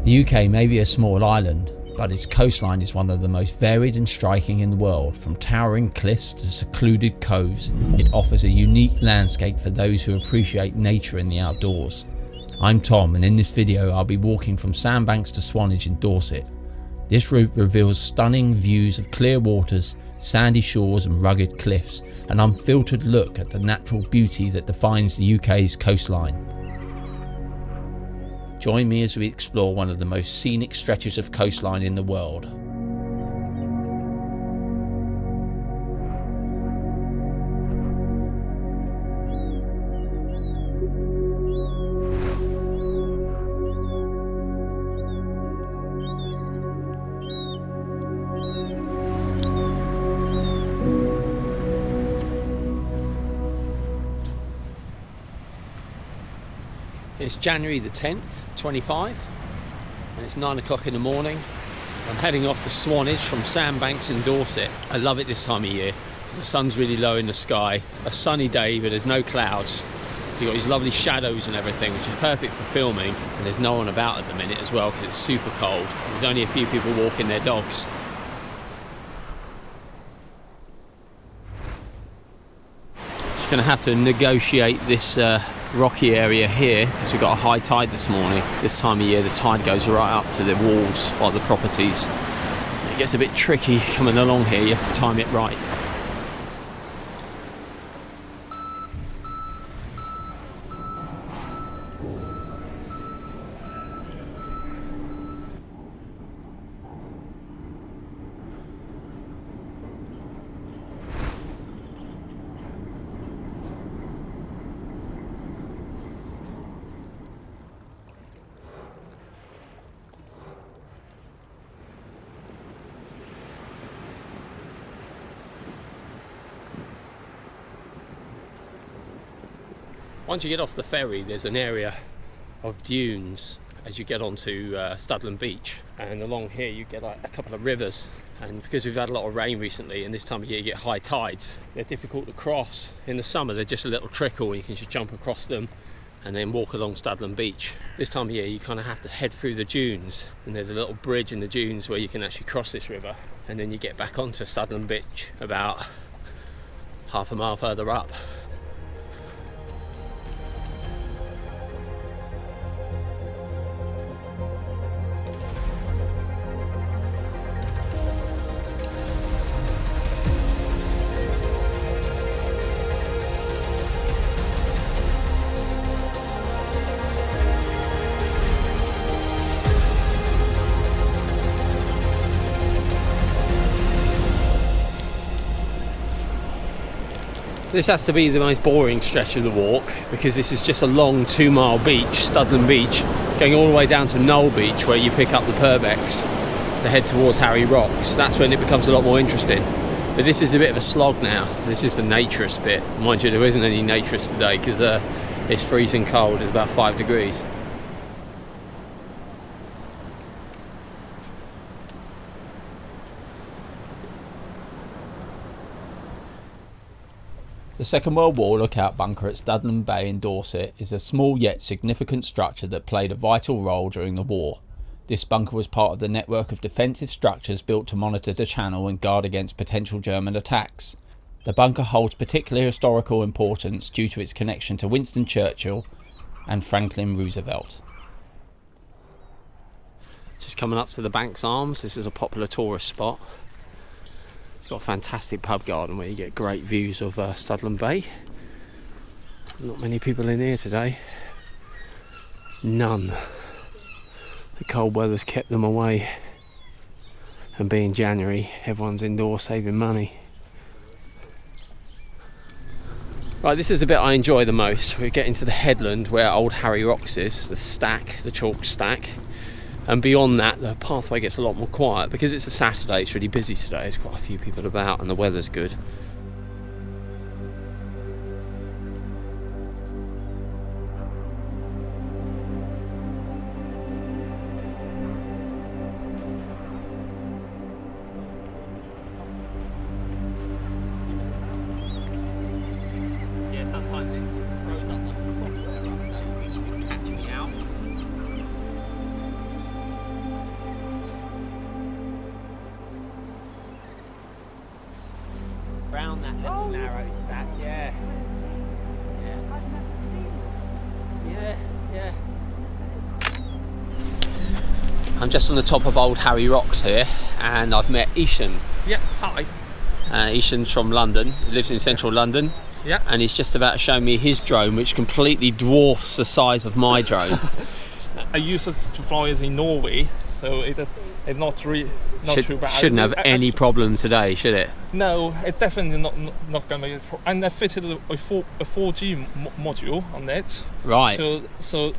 The UK may be a small island, but its coastline is one of the most varied and striking in the world. From towering cliffs to secluded coves, it offers a unique landscape for those who appreciate nature and the outdoors. I'm Tom, and in this video I'll be walking from Sandbanks to Swanage in Dorset. This route reveals stunning views of clear waters, sandy shores and rugged cliffs, an unfiltered look at the natural beauty that defines the UK's coastline. Join me as we explore one of the most scenic stretches of coastline in the world. It's January the 10th, 25, and it's 9 o'clock in the morning. I'm heading off to Swanage from Sandbanks in Dorset. I love it this time of year because the sun's really low in the sky. A sunny day, but there's no clouds. You've got these lovely shadows and everything, which is perfect for filming. And there's no one about at the minute as well because it's super cold. There's only a few people walking their dogs. Just going to have to negotiate this rocky area here because we've got a high tide this morning. This time of year the tide goes right up to the walls of the properties. It gets a bit tricky coming along here, you have to time it right. Once you get off the ferry, there's an area of dunes as you get onto Studland Beach, and along here you get like a couple of rivers, and because we've had a lot of rain recently and this time of year you get high tides, they're difficult to cross. In the summer they're just a little trickle, you can just jump across them and then walk along Studland Beach. This time of year you kind of have to head through the dunes, and there's a little bridge in the dunes where you can actually cross this river, and then you get back onto Studland Beach about half a mile further up. This has to be the most boring stretch of the walk because this is just a long 2-mile beach, Studland Beach, going all the way down to Knoll Beach where you pick up the Purbex to head towards Harry Rocks. That's when it becomes a lot more interesting. But this is a bit of a slog now. This is the naturist bit. Mind you, there isn't any naturist today because it's freezing cold. It's about 5 degrees. The Second World War lookout bunker at Studland Bay in Dorset is a small yet significant structure that played a vital role during the war. This bunker was part of the network of defensive structures built to monitor the channel and guard against potential German attacks. The bunker holds particular historical importance due to its connection to Winston Churchill and Franklin Roosevelt. Just coming up to the Banks Arms, this is a popular tourist spot. It's got a fantastic pub garden where you get great views of Studland Bay. Not many people in here today. None. The cold weather's kept them away. And being January, everyone's indoors saving money. Right, this is the bit I enjoy the most. We're getting to the headland where old Harry Rocks is, the stack, the chalk stack. And beyond that, the pathway gets a lot more quiet. Because it's a Saturday, it's really busy today. There's quite a few people about and the weather's good. sometimes it throws up like a software update which can catch me out. little narrow stack, yeah. I've never seen it. Yeah. I'm just on the top of Old Harry Rocks here, and I've met Ishan. Yeah, hi. Ishan's from London, he lives in central London. Yeah. And he's just about to show me his drone, which completely dwarfs the size of my drone. I used it to fly as in Norway, so it's not too bad. Shouldn't have any problem today, should it? No, it's definitely not going to make it. And I fitted a 4G module on it. Right. So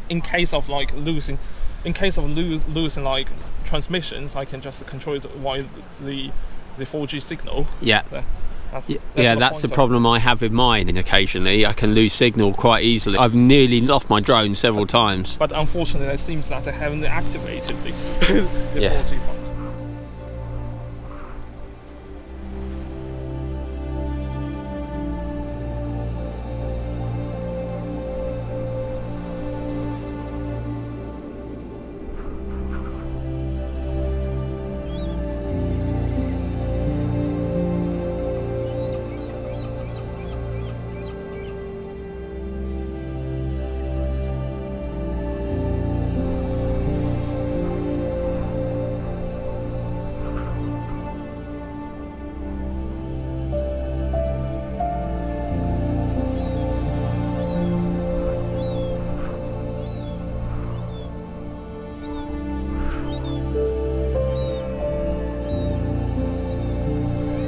in case of like losing like transmissions, I can just control it via the 4G signal. Yeah. That's the problem I have with mine. And occasionally I can lose signal quite easily. I've nearly lost my drone several times. But unfortunately, it seems that I haven't activated the 4G function.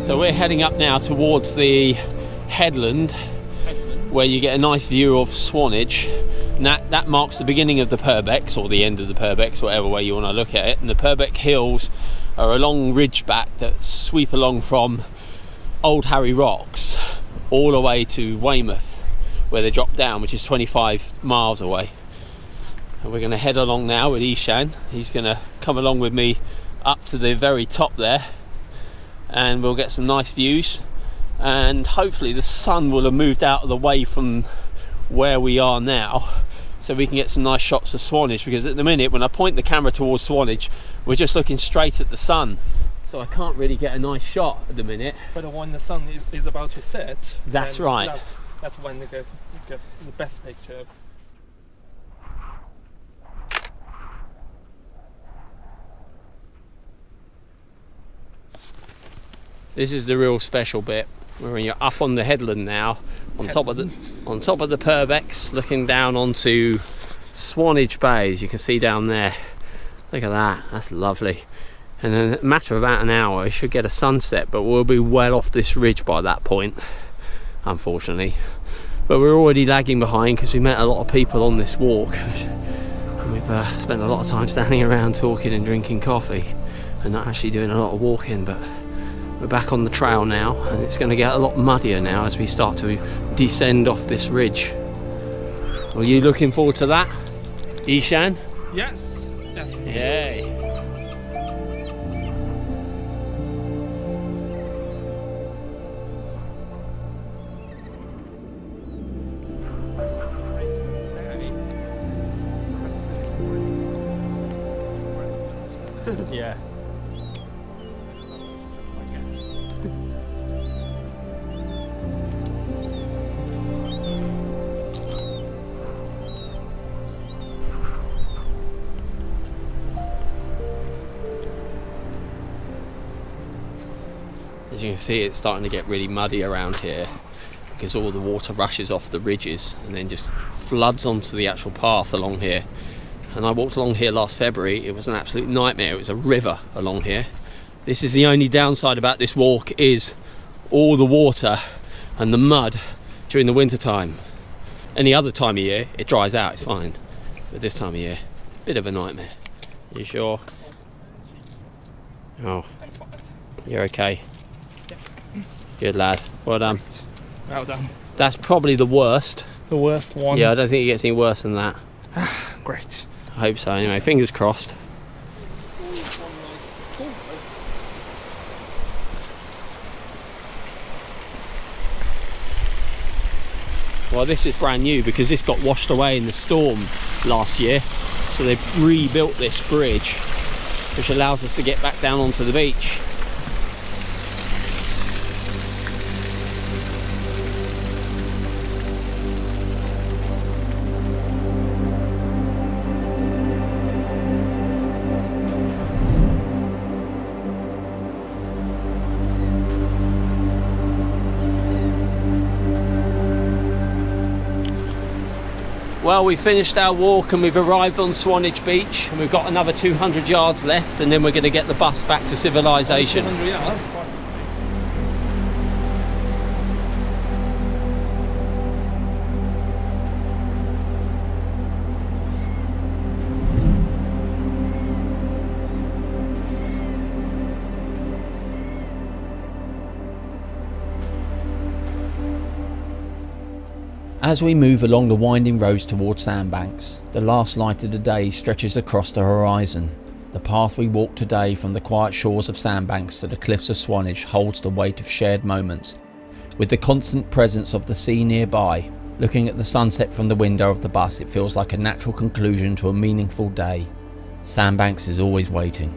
So we're heading up now towards the headland where you get a nice view of Swanage. And that marks the beginning of the Purbeck, or the end of the Purbeck, whatever way you want to look at it. And the Purbeck Hills are a long ridge back that sweep along from Old Harry Rocks all the way to Weymouth, where they drop down, which is 25 miles away. And we're going to head along now with Ishan. He's going to come along with me up to the very top there, and we'll get some nice views, and hopefully the sun will have moved out of the way from where we are now, so we can get some nice shots of Swanage, because at the minute when I point the camera towards Swanage we're just looking straight at the sun, so I can't really get a nice shot at the minute. But when the sun is about to set, that's right. That's when they get the best picture. This is the real special bit, where you're up on the headland now, on top of the Purbecks, looking down onto Swanage Bay, as you can see down there. Look at that, that's lovely. And in a matter of about an hour, we should get a sunset, but we'll be well off this ridge by that point, unfortunately. But we're already lagging behind because we met a lot of people on this walk, and we've spent a lot of time standing around talking and drinking coffee, and not actually doing a lot of walking. But we're back on the trail now, and it's going to get a lot muddier now as we start to descend off this ridge. Are you looking forward to that, Ishan? Yes, definitely. Yay. Yeah. As you can see, it's starting to get really muddy around here because all the water rushes off the ridges and then just floods onto the actual path along here. And I walked along here last February. It was an absolute nightmare. It was a river along here. This is the only downside about this walk, is all the water and the mud during the winter time. Any other time of year it dries out, it's fine, but this time of year, bit of a nightmare. You sure? Oh, you're okay. Good lad, well done. Well done. That's probably the worst. The worst one. Yeah, I don't think it gets any worse than that. Great. I hope so anyway, fingers crossed. Well, this is brand new because this got washed away in the storm last year, so they've rebuilt this bridge, which allows us to get back down onto the beach. Well, we finished our walk and we've arrived on Swanage Beach, and we've got another 200 yards left, and then we're going to get the bus back to civilization. 200 yards. As we move along the winding roads towards Sandbanks, the last light of the day stretches across the horizon. The path we walk today from the quiet shores of Sandbanks to the cliffs of Swanage holds the weight of shared moments. With the constant presence of the sea nearby, looking at the sunset from the window of the bus, it feels like a natural conclusion to a meaningful day. Sandbanks is always waiting.